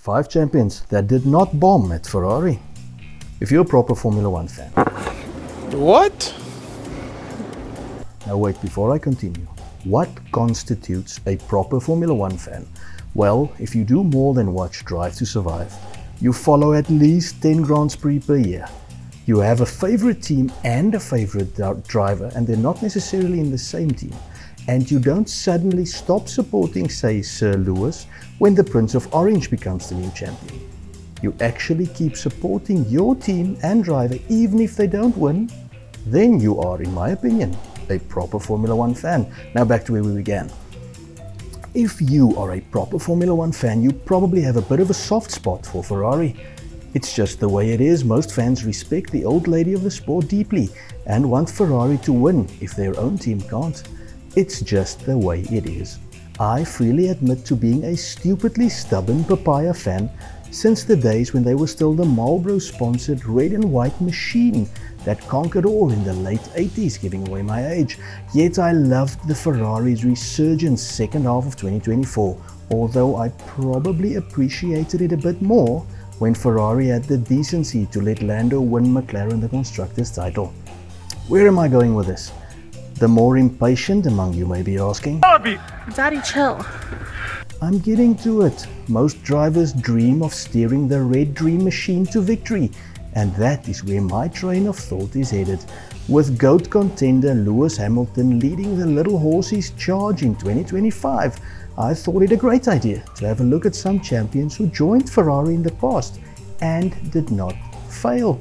5 champions that did not bomb at Ferrari. If you're a proper Formula 1 fan. What? Now wait, before I continue. What constitutes a proper Formula 1 fan? Well, if you do more than watch Drive to Survive, you follow at least 10 Grands Prix per year. You have a favorite team and a favorite driver, and they're not necessarily in the same team. And you don't suddenly stop supporting, say, Sir Lewis when the Prince of Orange becomes the new champion. You actually keep supporting your team and driver even if they don't win. Then you are, in my opinion, a proper Formula 1 fan. Now back to where we began. If you are a proper Formula 1 fan, you probably have a bit of a soft spot for Ferrari. It's just the way it is. Most fans respect the old lady of the sport deeply and want Ferrari to win if their own team can't. It's just the way it is. I freely admit to being a stupidly stubborn papaya fan since the days when they were still the Marlboro-sponsored red and white machine that conquered all in the late 80s, giving away my age. Yet I loved the Ferrari's resurgence second half of 2024, although I probably appreciated it a bit more when Ferrari had the decency to let Lando win McLaren the Constructors' title. Where am I going with this? The more impatient among you may be asking. Daddy, chill. I'm getting to it. Most drivers dream of steering the red dream machine to victory, and that is where my train of thought is headed. With GOAT contender Lewis Hamilton leading the little horses charge in 2025, I thought it a great idea to have a look at some champions who joined Ferrari in the past and did not fail.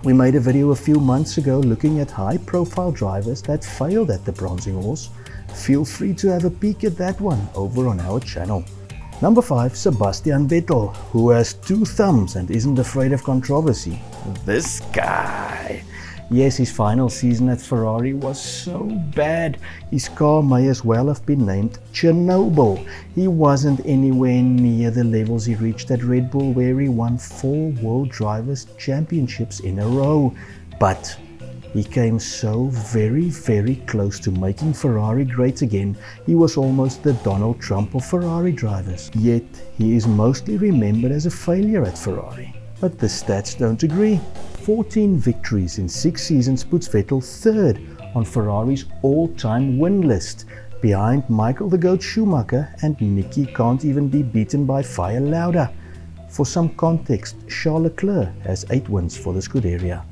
We made a video a few months ago looking at high-profile drivers that failed at the Bronzing Horse. Feel free to have a peek at that one over on our channel. Number 5, Sebastian Vettel, who has 2 thumbs and isn't afraid of controversy. This guy. Yes, his final season at Ferrari was so bad. His car may as well have been named Chernobyl. He wasn't anywhere near the levels he reached at Red Bull, where he won 4 World Drivers' Championships in a row. But he came so very, very close to making Ferrari great again. He was almost the Donald Trump of Ferrari drivers. Yet, he is mostly remembered as a failure at Ferrari. But the stats don't agree. 14 victories in 6 seasons puts Vettel 3rd on Ferrari's all-time win list, behind Michael the Goat Schumacher, and Nicky can't even be beaten by Fire Lauda. For some context, Charles Leclerc has 8 wins for the Scuderia.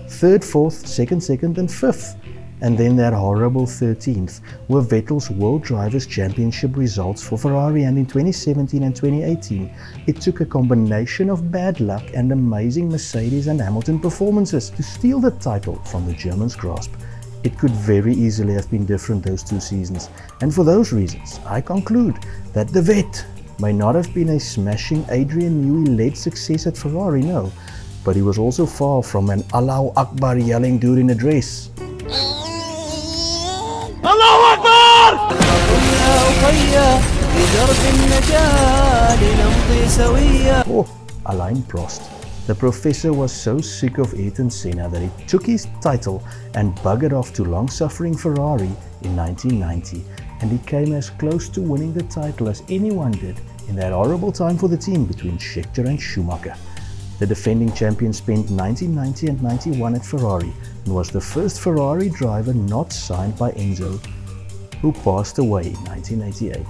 3rd, 4th, 2nd, and 5th. And then that horrible 13th were Vettel's World Drivers' Championship results for Ferrari, and in 2017 and 2018 it took a combination of bad luck and amazing Mercedes and Hamilton performances to steal the title from the Germans' grasp. It could very easily have been different those 2 seasons, and for those reasons I conclude that the Vet may not have been a smashing Adrian Newey-led success at Ferrari, no, but he was also far from an Allahu Akbar yelling dude in a dress. Allahu Akbar! Oh, Alain Prost. The professor was so sick of Ayrton Senna that he took his title and buggered off to long-suffering Ferrari in 1990, and he came as close to winning the title as anyone did in that horrible time for the team between Scheckter and Schumacher. The defending champion spent 1990 and 91 at Ferrari and was the first Ferrari driver not signed by Enzo, who passed away in 1988.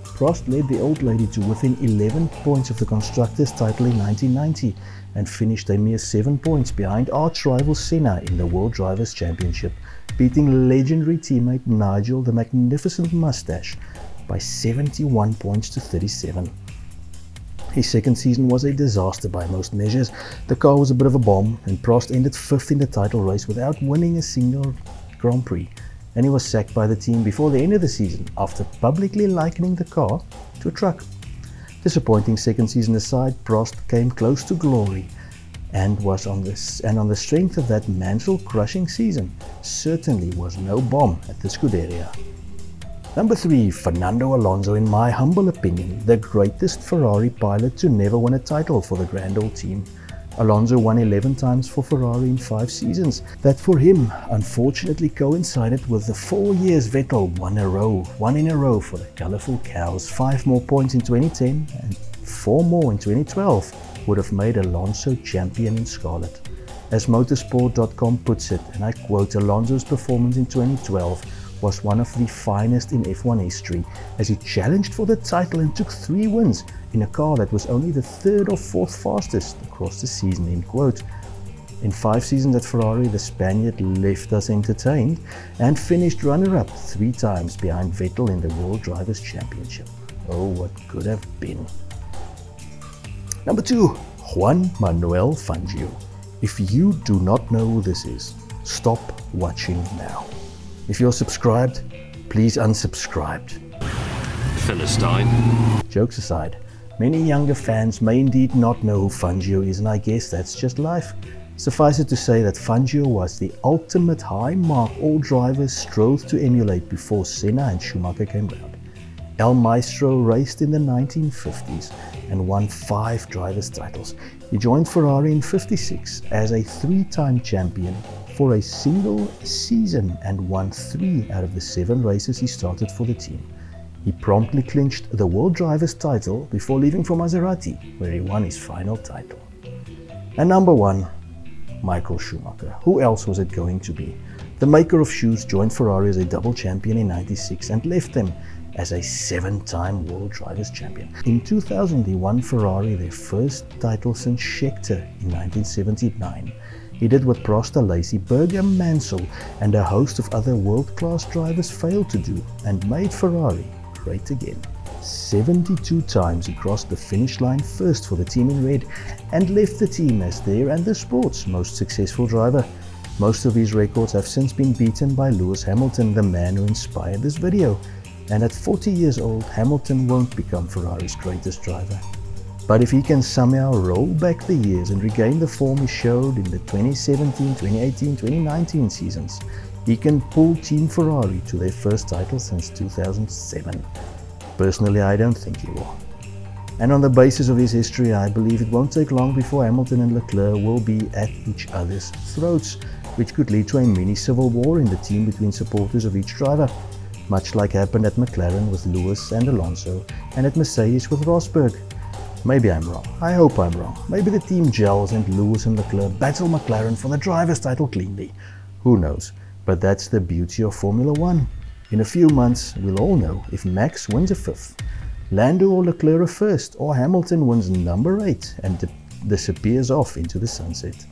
Prost led the old lady to within 11 points of the Constructors' title in 1990 and finished a mere 7 points behind arch-rival Senna in the World Drivers' Championship, beating legendary teammate Nigel the Magnificent Mustache by 71 points to 37. His second season was a disaster by most measures. The car was a bit of a bomb, and Prost ended 5th in the title race without winning a single Grand Prix, and he was sacked by the team before the end of the season after publicly likening the car to a truck. Disappointing second season aside, Prost came close to glory and on the strength of that Mansell crushing season, certainly was no bomb at the Scuderia. Number 3, Fernando Alonso, in my humble opinion, the greatest Ferrari pilot to never win a title for the Grand Old Team. Alonso won 11 times for Ferrari in 5 seasons. That for him unfortunately coincided with the 4 years Vettel won in a row for the colourful cows. 5 more points in 2010 and 4 more in 2012 would have made Alonso champion in scarlet. As Motorsport.com puts it, and I quote, Alonso's performance in 2012 was one of the finest in F1 history, as he challenged for the title and took 3 wins in a car that was only the 3rd or 4th fastest across the season, end quote. In 5 seasons at Ferrari, the Spaniard left us entertained and finished runner-up 3 times behind Vettel in the World Drivers' Championship. Oh, what could have been. Number 2, Juan Manuel Fio. If you do not know who this is, stop watching now. If you're subscribed, please unsubscribe. Philistine. Jokes aside, many younger fans may indeed not know who Fangio is, and I guess that's just life. Suffice it to say that Fangio was the ultimate high mark all drivers strove to emulate before Senna and Schumacher came round. El Maestro raced in the 1950s and won 5 drivers' titles. He joined Ferrari in '56 as a 3-time champion for a single season and won 3 out of the 7 races he started for the team. He promptly clinched the World Drivers' title before leaving for Maserati, where he won his final title. And number 1, Michael Schumacher. Who else was it going to be? The maker of shoes joined Ferrari as a double champion in '96 and left them as a 7-time World Drivers' Champion. In 2000, he won Ferrari their first title since Scheckter in 1979. He did what Prost, Alain, Berger, Mansell and a host of other world-class drivers failed to do and made Ferrari great again. 72 times he crossed the finish line first for the team in red and left the team as their and the sport's most successful driver. Most of his records have since been beaten by Lewis Hamilton, the man who inspired this video. And at 40 years old, Hamilton won't become Ferrari's greatest driver. But if he can somehow roll back the years and regain the form he showed in the 2017, 2018, 2019 seasons, he can pull Team Ferrari to their first title since 2007. Personally, I don't think he will. And on the basis of his history, I believe it won't take long before Hamilton and Leclerc will be at each other's throats, which could lead to a mini civil war in the team between supporters of each driver, much like happened at McLaren with Lewis and Alonso and at Mercedes with Rosberg. Maybe I'm wrong. I hope I'm wrong. Maybe the team gels and Lewis and Leclerc battle McLaren for the driver's title cleanly. Who knows? But that's the beauty of Formula 1. In a few months, we'll all know if Max wins a 5th, Lando or Leclerc a 1st, or Hamilton wins number 8 and disappears off into the sunset.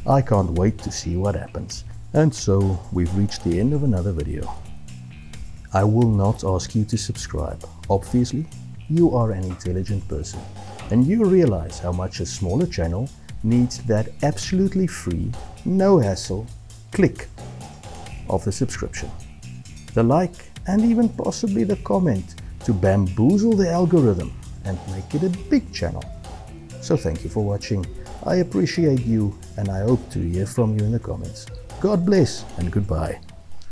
I can't wait to see what happens. And so, we've reached the end of another video. I will not ask you to subscribe. Obviously, you are an intelligent person, and you realize how much a smaller channel needs that absolutely free, no hassle, click of the subscription, the like, and even possibly the comment to bamboozle the algorithm and make it a big channel. So thank you for watching. I appreciate you, and I hope to hear from you in the comments. God bless and goodbye.